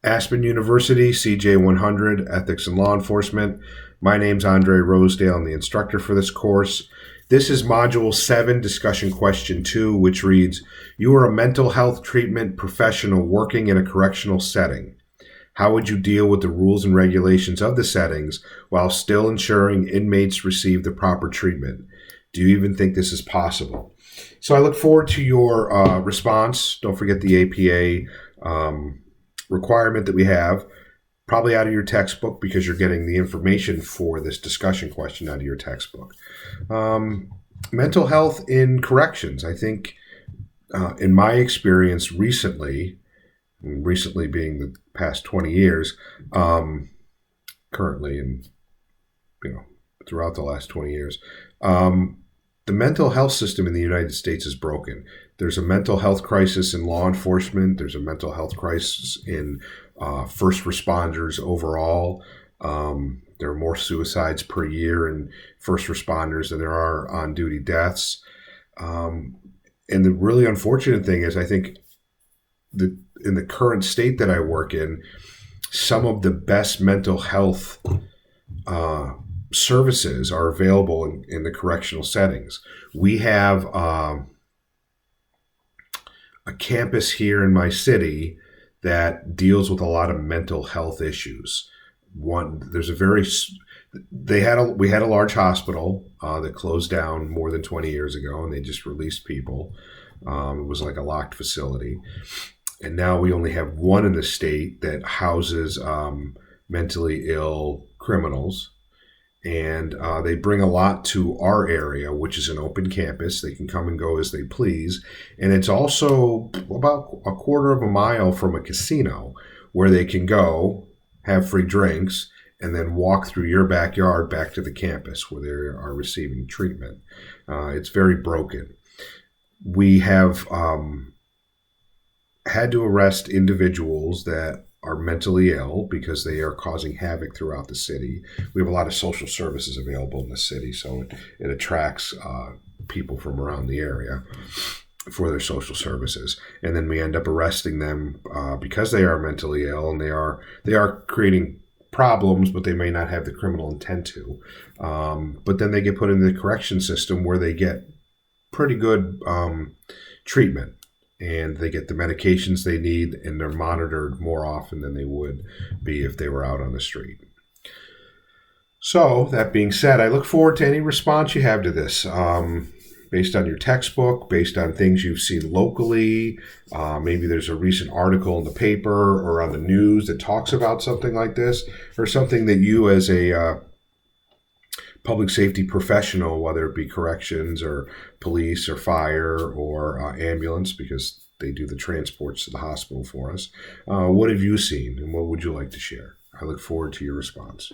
Aspen University, CJ100, Ethics and Law Enforcement. My name's Andre Rosedale. I'm the instructor for this course. This is Module 7, Discussion Question 2, which reads, you are a mental health treatment professional working in a correctional setting. How would you deal with the rules and regulations of the settings while still ensuring inmates receive the proper treatment? Do you even think this is possible? So I look forward to your response. Don't forget the APA requirement that we have, probably out of your textbook because you're getting the information for this discussion question out of your textbook. Mental health in corrections. I think in my experience recently being the past 20 years, currently and throughout the last 20 years, the mental health system in the United States is broken. There's a mental health crisis in law enforcement. There's a mental health crisis in first responders overall. There are more suicides per year in first responders than there are on-duty deaths. And the really unfortunate thing is I think that in the current state that I work in, some of the best mental health services are available in the correctional settings. We have a campus here in my city that deals with a lot of mental health issues. We had a large hospital that closed down more than 20 years ago, and they just released people. It was like a locked facility. And now we only have one in the state that houses mentally ill criminals. And they bring a lot to our area, which is an open campus. They can come and go as they please. And it's also about a quarter of a mile from a casino where they can go, have free drinks, and then walk through your backyard back to the campus where they are receiving treatment. It's very broken. We have had to arrest individuals that are mentally ill because they are causing havoc throughout the city. We have a lot of social services available in the city, so it attracts people from around the area for their social services. And then we end up arresting them because they are mentally ill, and they are creating problems, but they may not have the criminal intent to. But then they get put in the correction system where they get pretty good treatment. And they get the medications they need, and they're monitored more often than they would be if they were out on the street. So, that being said, I look forward to any response you have to this, based on your textbook, based on things you've seen locally. Maybe there's a recent article in the paper or on the news that talks about something like this, or something that you as a public safety professional, whether it be corrections or police or fire or ambulance, because they do the transports to the hospital for us. What have you seen, and what would you like to share? I look forward to your response.